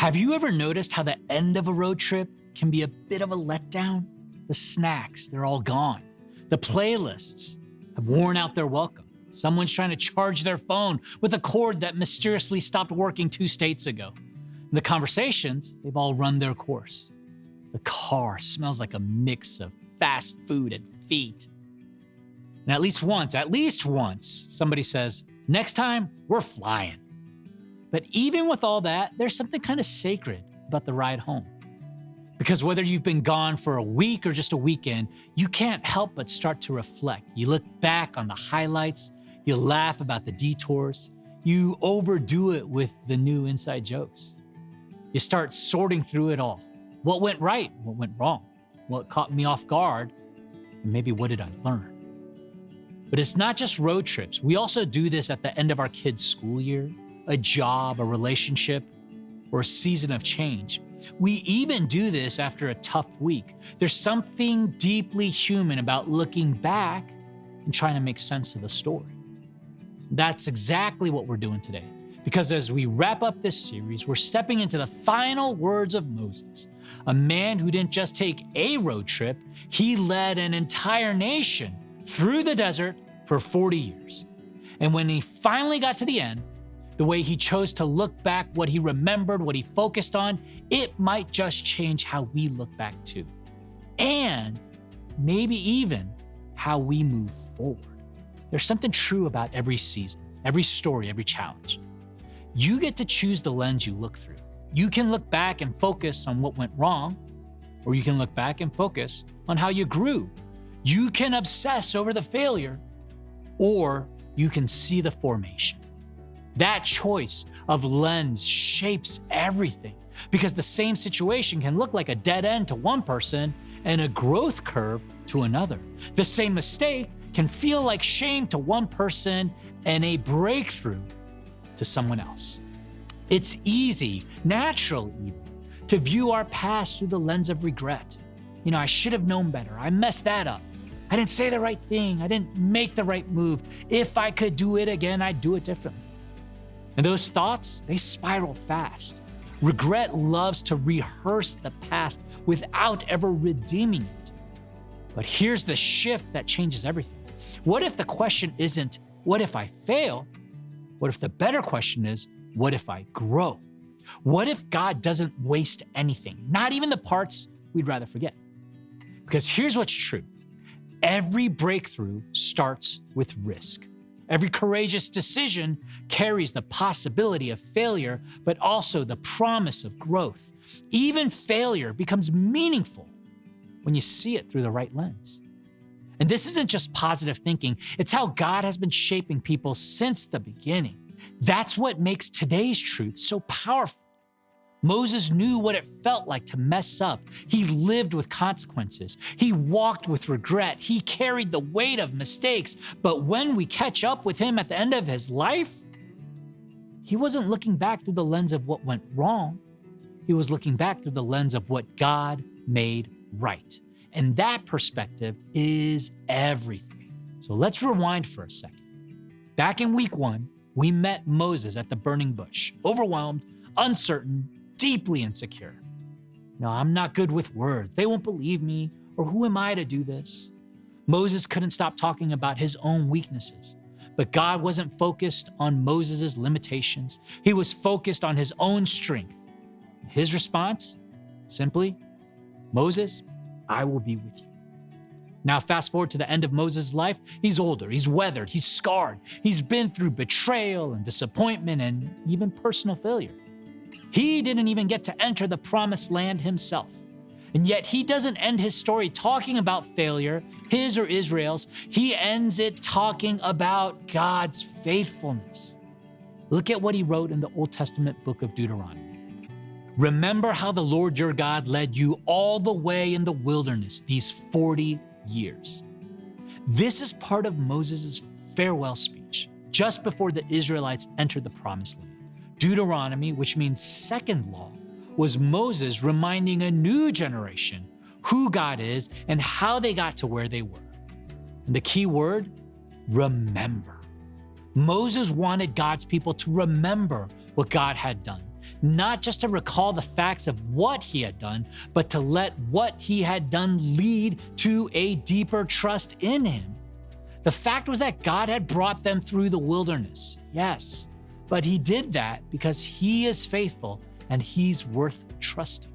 Have you ever noticed how the end of a road trip can be a bit of a letdown? The snacks, they're all gone. The playlists have worn out their welcome. Someone's trying to charge their phone with a cord that mysteriously stopped working 2 states ago. And the conversations, they've all run their course. The car smells like a mix of fast food and feet. And at least once, somebody says, next time, we're flying. But even with all that, there's something kind of sacred about the ride home. Because whether you've been gone for a week or just a weekend, you can't help but start to reflect. You look back on the highlights, you laugh about the detours, you overdo it with the new inside jokes. You start sorting through it all. What went right? What went wrong? What caught me off guard? And maybe what did I learn? But it's not just road trips. We also do this at the end of our kids' school year, a job, a relationship, or a season of change. We even do this after a tough week. There's something deeply human about looking back and trying to make sense of a story. That's exactly what we're doing today. Because as we wrap up this series, we're stepping into the final words of Moses, a man who didn't just take a road trip, he led an entire nation through the desert for 40 years. And when he finally got to the end, the way he chose to look back, what he remembered, what he focused on, it might just change how we look back too. And maybe even how we move forward. There's something true about every season, every story, every challenge. You get to choose the lens you look through. You can look back and focus on what went wrong, or you can look back and focus on how you grew. You can obsess over the failure, or you can see the formation. That choice of lens shapes everything, because the same situation can look like a dead end to one person and a growth curve to another. The same mistake can feel like shame to one person and a breakthrough to someone else. It's easy, natural even, to view our past through the lens of regret. I should have known better. I messed that up. I didn't say the right thing. I didn't make the right move. If I could do it again, I'd do it differently. And those thoughts, they spiral fast. Regret loves to rehearse the past without ever redeeming it. But here's the shift that changes everything. What if the question isn't, what if I fail? What if the better question is, what if I grow? What if God doesn't waste anything, not even the parts we'd rather forget? Because here's what's true. Every breakthrough starts with risk. Every courageous decision carries the possibility of failure, but also the promise of growth. Even failure becomes meaningful when you see it through the right lens. And this isn't just positive thinking, it's how God has been shaping people since the beginning. That's what makes today's truth so powerful. Moses knew what it felt like to mess up. He lived with consequences. He walked with regret. He carried the weight of mistakes. But when we catch up with him at the end of his life, he wasn't looking back through the lens of what went wrong. He was looking back through the lens of what God made right. And that perspective is everything. So let's rewind for a second. Back in week 1, we met Moses at the burning bush, overwhelmed, uncertain, deeply insecure. No, I'm not good with words. They won't believe me, or who am I to do this? Moses couldn't stop talking about his own weaknesses, but God wasn't focused on Moses' limitations. He was focused on his own strength. His response, simply, Moses, I will be with you. Now, fast forward to the end of Moses' life, he's older, he's weathered, he's scarred. He's been through betrayal and disappointment and even personal failure. He didn't even get to enter the promised land himself. And yet he doesn't end his story talking about failure, his or Israel's. He ends it talking about God's faithfulness. Look at what he wrote in the Old Testament book of Deuteronomy. Remember how the Lord your God led you all the way in the wilderness these 40 years. This is part of Moses' farewell speech just before the Israelites entered the promised land. Deuteronomy, which means second law, was Moses reminding a new generation who God is and how they got to where they were. And the key word, remember. Moses wanted God's people to remember what God had done. not just to recall the facts of what he had done, but to let what he had done lead to a deeper trust in him. The fact was that God had brought them through the wilderness, yes, but he did that because he is faithful and he's worth trusting.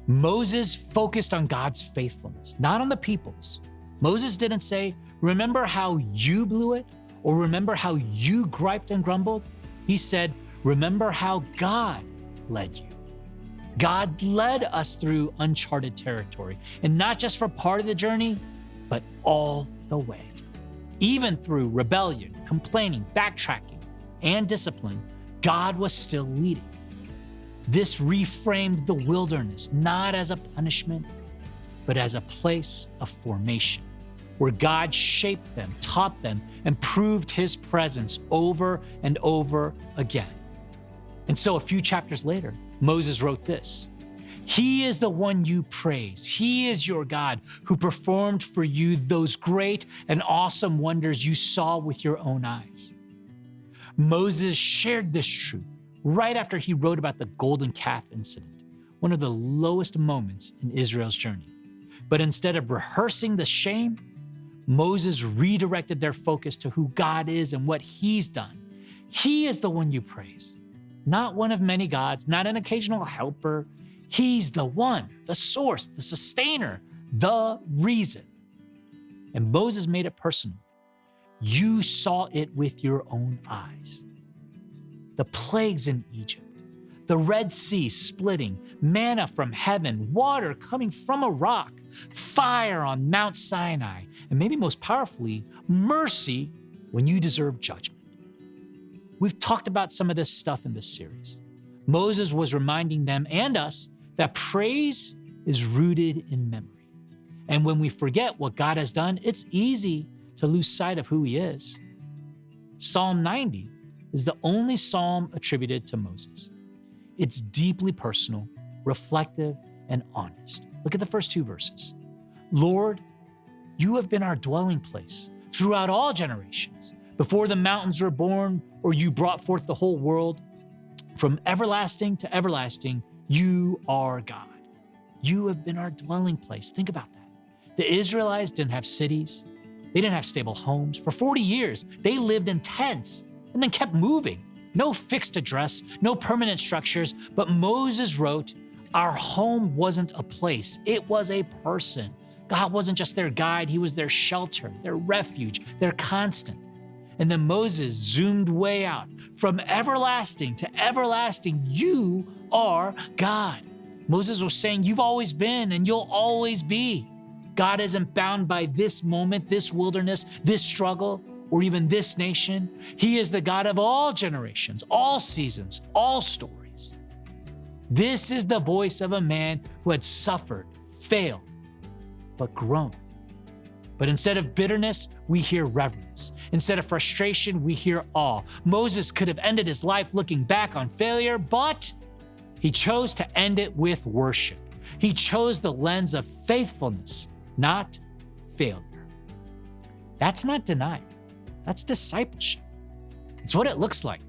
Moses focused on God's faithfulness, not on the people's. Moses didn't say, remember how you blew it? Or remember how you griped and grumbled? He said, remember how God led you. God led us through uncharted territory, and not just for part of the journey, but all the way. Even through rebellion, complaining, backtracking, and discipline, God was still leading. This reframed the wilderness not as a punishment, but as a place of formation, where God shaped them, taught them, and proved his presence over and over again. And so a few chapters later, Moses wrote this: He is the one you praise. He is your God who performed for you those great and awesome wonders you saw with your own eyes. Moses shared this truth right after he wrote about the golden calf incident, one of the lowest moments in Israel's journey. But instead of rehearsing the shame, Moses redirected their focus to who God is and what he's done. He is the one you praise, not one of many gods, not an occasional helper. He's the one, the source, the sustainer, the reason. And Moses made it personal. You saw it with your own eyes. The plagues in Egypt, the Red Sea splitting, manna from heaven, water coming from a rock, fire on Mount Sinai, and maybe most powerfully, mercy when you deserve judgment. We've talked about some of this stuff in this series. Moses was reminding them and us that praise is rooted in memory. And when we forget what God has done, it's easy to lose sight of who he is. Psalm 90 is the only psalm attributed to Moses. It's deeply personal, reflective, and honest. Look at the first two verses. Lord, you have been our dwelling place throughout all generations. Before the mountains were born, or you brought forth the whole world, from everlasting to everlasting, you are God. You have been our dwelling place. Think about that. The Israelites didn't have cities. They didn't have stable homes. For 40 years, they lived in tents and then kept moving. No fixed address, no permanent structures. But Moses wrote, our home wasn't a place. It was a person. God wasn't just their guide. He was their shelter, their refuge, their constant. And then Moses zoomed way out. From everlasting to everlasting, you are God. Moses was saying, you've always been and you'll always be. God isn't bound by this moment, this wilderness, this struggle, or even this nation. He is the God of all generations, all seasons, all stories. This is the voice of a man who had suffered, failed, but grown. But instead of bitterness, we hear reverence. Instead of frustration, we hear awe. Moses could have ended his life looking back on failure, but he chose to end it with worship. He chose the lens of faithfulness, not failure. That's not denial. That's discipleship. It's what it looks like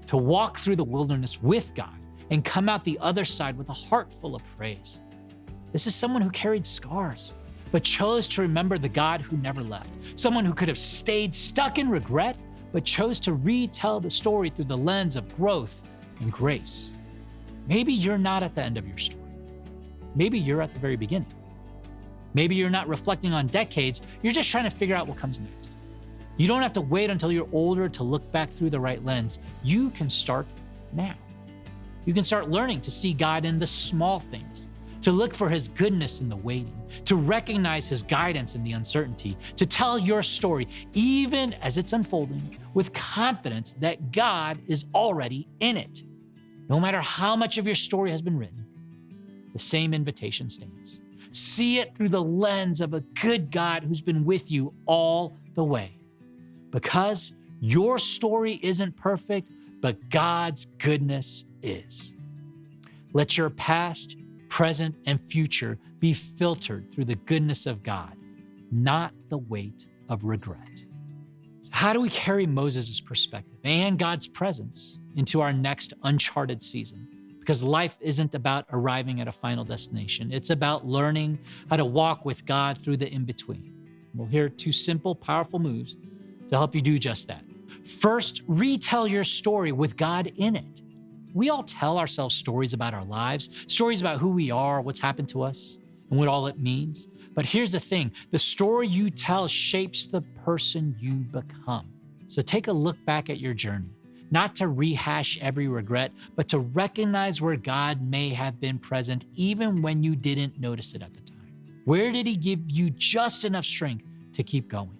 to walk through the wilderness with God and come out the other side with a heart full of praise. This is someone who carried scars, but chose to remember the God who never left. Someone who could have stayed stuck in regret, but chose to retell the story through the lens of growth and grace. Maybe you're not at the end of your story. Maybe you're at the very beginning. Maybe you're not reflecting on decades, you're just trying to figure out what comes next. You don't have to wait until you're older to look back through the right lens. You can start now. You can start learning to see God in the small things, to look for his goodness in the waiting, to recognize his guidance in the uncertainty, to tell your story, even as it's unfolding, with confidence that God is already in it. No matter how much of your story has been written, the same invitation stands. See it through the lens of a good God who's been with you all the way. Because your story isn't perfect, but God's goodness is. Let your past, present, and future be filtered through the goodness of God, not the weight of regret. So how do we carry Moses' perspective and God's presence into our next uncharted season? because life isn't about arriving at a final destination. It's about learning how to walk with God through the in-between. We'll hear 2 simple, powerful moves to help you do just that. First, retell your story with God in it. We all tell ourselves stories about our lives, stories about who we are, what's happened to us, and what all it means. But here's the thing, the story you tell shapes the person you become. So take a look back at your journey, not to rehash every regret, but to recognize where God may have been present even when you didn't notice it at the time. Where did he give you just enough strength to keep going?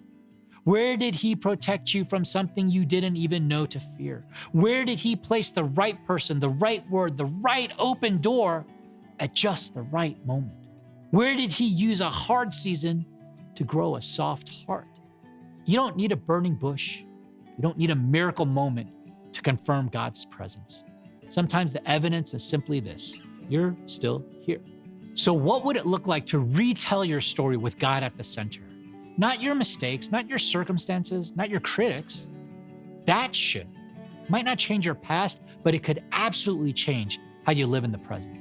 Where did he protect you from something you didn't even know to fear? Where did he place the right person, the right word, the right open door at just the right moment? Where did he use a hard season to grow a soft heart? You don't need a burning bush. You don't need a miracle moment to confirm God's presence. Sometimes the evidence is simply this: you're still here. So what would it look like to retell your story with God at the center? Not your mistakes, not your circumstances, not your critics. That shift might not change your past, but it could absolutely change how you live in the present.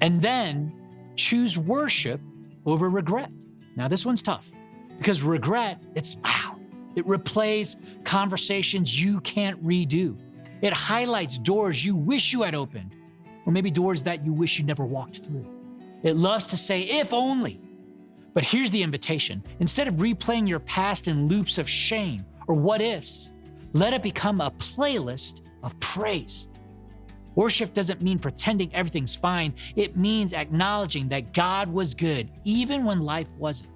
And then choose worship over regret. Now, this one's tough because regret, it's loud. It replays conversations you can't redo. It highlights doors you wish you had opened, or maybe doors that you wish you never walked through. It loves to say, if only. But here's the invitation. Instead of replaying your past in loops of shame or what ifs, let it become a playlist of praise. Worship doesn't mean pretending everything's fine. It means acknowledging that God was good even when life wasn't,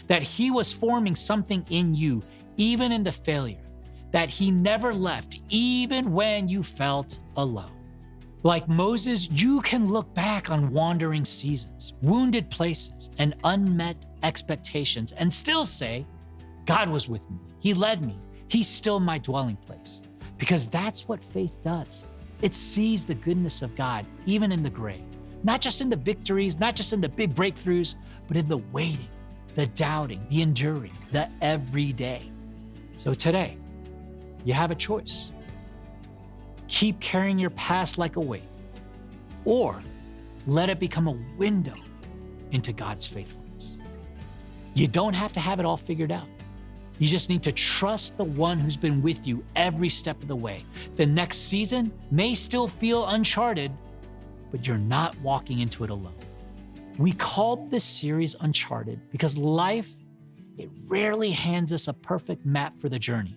that he was forming something in you even in the failure, that he never left even when you felt alone. Like Moses, you can look back on wandering seasons, wounded places, and unmet expectations and still say, God was with me. He led me. He's still my dwelling place. Because that's what faith does. It sees the goodness of God, even in the grave. Not just in the victories, not just in the big breakthroughs, but in the waiting, the doubting, the enduring, the everyday. So today, you have a choice. Keep carrying your past like a weight, or let it become a window into God's faithfulness. You don't have to have it all figured out. You just need to trust the one who's been with you every step of the way. The next season may still feel uncharted, but you're not walking into it alone. We called this series Uncharted because life, it rarely hands us a perfect map for the journey.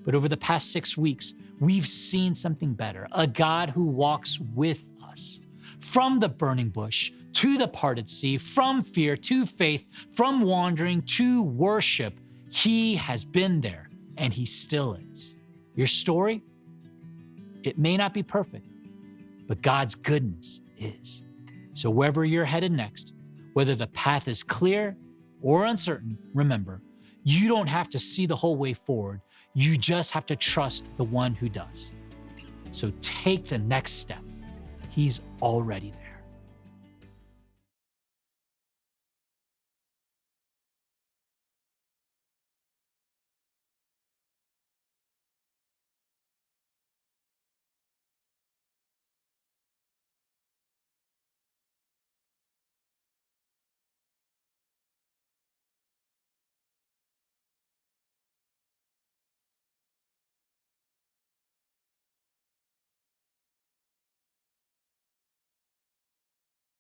But over the past 6 weeks, we've seen something better, a God who walks with us. From the burning bush to the parted sea, from fear to faith, from wandering to worship, he has been there and he still is. Your story, it may not be perfect, but God's goodness is. So wherever you're headed next, whether the path is clear or uncertain, remember, you don't have to see the whole way forward. You just have to trust the one who does. So take the next step. He's already there.